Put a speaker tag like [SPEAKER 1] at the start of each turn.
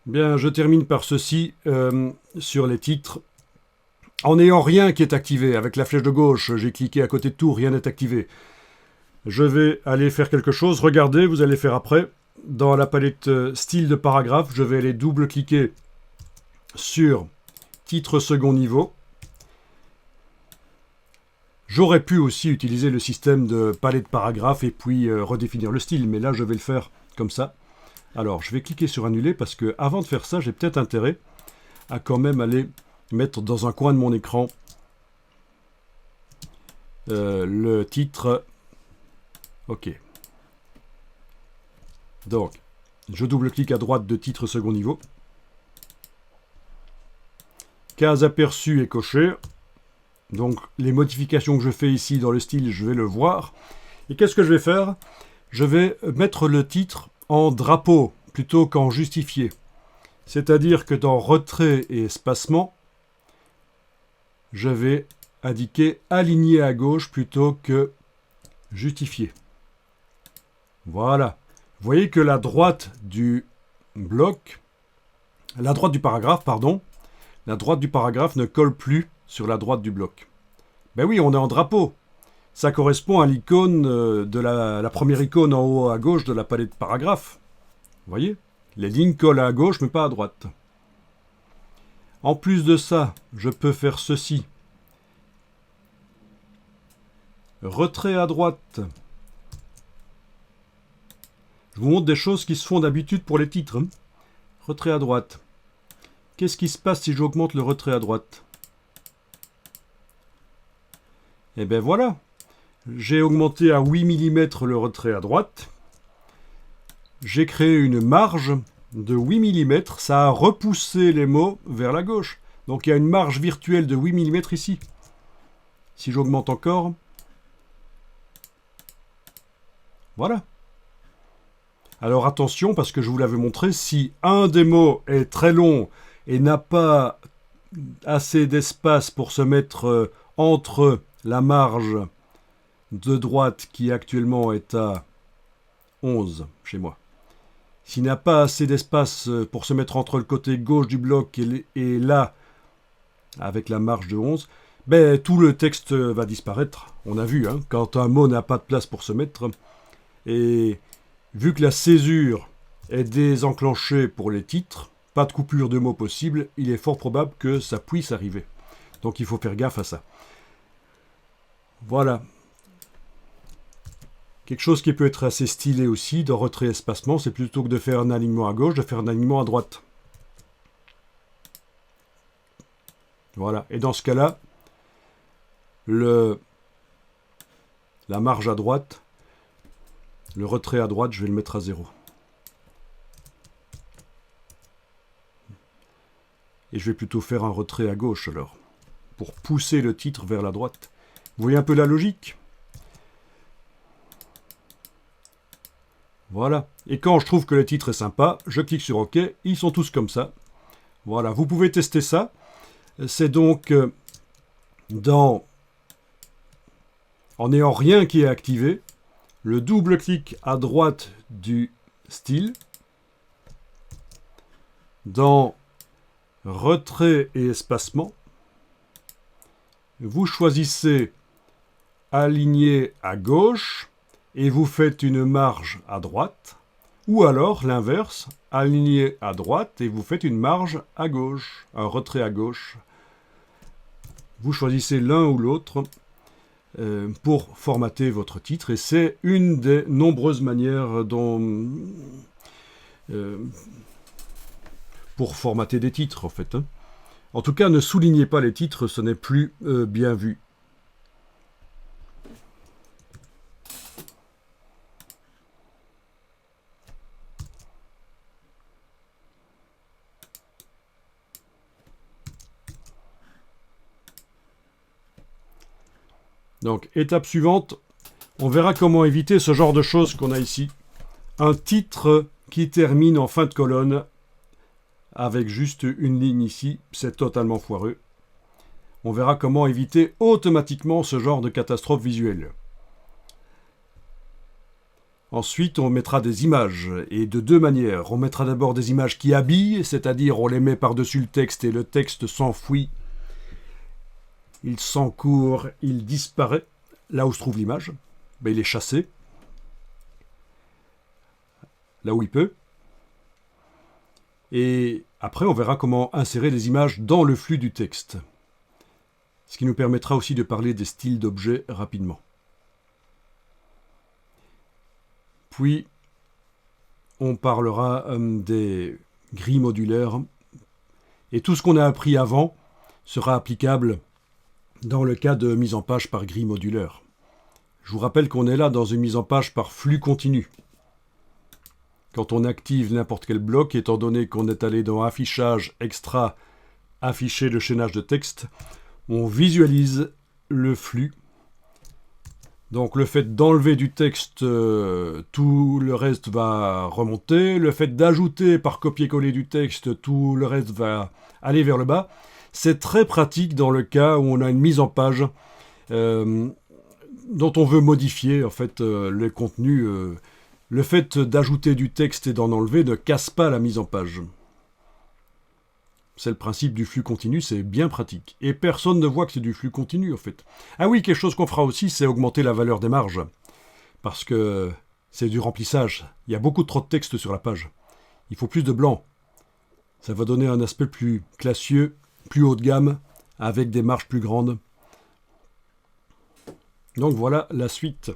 [SPEAKER 1] Bien, je termine par ceci sur les titres. En n'ayant rien qui est activé, avec la flèche de gauche, j'ai cliqué à côté de tout, rien n'est activé. Je vais aller faire quelque chose. Regardez, vous allez faire après. Dans la palette style de paragraphe, je vais aller double-cliquer sur titre second niveau. J'aurais pu aussi utiliser le système de palette paragraphe et puis redéfinir le style, mais là je vais le faire comme ça. Alors je vais cliquer sur annuler parce que avant de faire ça, j'ai peut-être intérêt à quand même aller mettre dans un coin de mon écran le titre. Ok. Donc, je double-clique à droite de titre second niveau. Case aperçu est coché. Donc, les modifications que je fais ici dans le style, je vais le voir. Et qu'est-ce que je vais faire? Je vais mettre le titre en drapeau plutôt qu'en justifié. C'est-à-dire que dans retrait et espacement, je vais indiquer aligné à gauche plutôt que justifié. Voilà. Vous voyez que la droite du bloc, la droite du paragraphe, pardon, la droite du paragraphe ne colle plus sur la droite du bloc. Ben oui, on est en drapeau. Ça correspond à l'icône de la première icône en haut à gauche de la palette paragraphe. Vous voyez? Les lignes collent à gauche, mais pas à droite. En plus de ça, je peux faire ceci. Retrait à droite. Je vous montre des choses qui se font d'habitude pour les titres. Retrait à droite. Qu'est-ce qui se passe si j'augmente le retrait à droite? Eh bien voilà. J'ai augmenté à 8 mm le retrait à droite. J'ai créé une marge de 8 mm. Ça a repoussé les mots vers la gauche. Donc il y a une marge virtuelle de 8 mm ici. Si j'augmente encore. Voilà. Alors attention, parce que je vous l'avais montré, si un des mots est très long et n'a pas assez d'espace pour se mettre entre la marge de droite qui actuellement est à 11 chez moi. S'il n'a pas assez d'espace pour se mettre entre le côté gauche du bloc et là, avec la marge de 11, ben, tout le texte va disparaître. On a vu, hein, quand un mot n'a pas de place pour se mettre. Et vu que la césure est désenclenchée pour les titres, pas de coupure de mots possible, il est fort probable que ça puisse arriver. Donc il faut faire gaffe à ça. Voilà. Quelque chose qui peut être assez stylé aussi dans retrait espacement, c'est plutôt que de faire un alignement à gauche, de faire un alignement à droite. Voilà. Et dans ce cas-là, la marge à droite, le retrait à droite, je vais le mettre à 0. Et je vais plutôt faire un retrait à gauche alors, pour pousser le titre vers la droite. Vous voyez un peu la logique? Voilà. Et quand je trouve que le titre est sympa, je clique sur OK. Ils sont tous comme ça. Voilà. Vous pouvez tester ça. C'est donc en n'ayant rien qui est activé, le double-clic à droite du style, dans retrait et espacement, vous choisissez aligné à gauche et vous faites une marge à droite, ou alors l'inverse, aligné à droite et vous faites une marge à gauche, un retrait à gauche. Vous choisissez l'un ou l'autre pour formater votre titre, et c'est une des nombreuses manières pour formater des titres en fait. En tout cas, ne soulignez pas les titres, ce n'est plus bien vu. Donc, étape suivante, on verra comment éviter ce genre de choses qu'on a ici. Un titre qui termine en fin de colonne avec juste une ligne ici, c'est totalement foireux. On verra comment éviter automatiquement ce genre de catastrophe visuelle. Ensuite, on mettra des images, et de deux manières. On mettra d'abord des images qui habillent, c'est-à-dire on les met par-dessus le texte et le texte s'enfuit. Il s'encourt, il disparaît. Là où se trouve l'image, il est chassé. Là où il peut. Et après, on verra comment insérer les images dans le flux du texte. Ce qui nous permettra aussi de parler des styles d'objets rapidement. Puis, on parlera des grilles modulaires. Et tout ce qu'on a appris avant sera applicable dans le cas de mise en page par grille modulaire. Je vous rappelle qu'on est là dans une mise en page par flux continu. Quand on active n'importe quel bloc, étant donné qu'on est allé dans Affichage, Extra, Afficher le chaînage de texte, on visualise le flux. Donc le fait d'enlever du texte, tout le reste va remonter. Le fait d'ajouter par copier-coller du texte, tout le reste va aller vers le bas. C'est très pratique dans le cas où on a une mise en page dont on veut modifier en fait, le contenu. Le fait d'ajouter du texte et d'en enlever ne casse pas la mise en page. C'est le principe du flux continu, c'est bien pratique. Et personne ne voit que c'est du flux continu, en fait. Ah oui, quelque chose qu'on fera aussi, c'est augmenter la valeur des marges. Parce que c'est du remplissage. Il y a beaucoup trop de texte sur la page. Il faut plus de blanc. Ça va donner un aspect plus classieux, plus haut de gamme, avec des marges plus grandes. Donc voilà la suite.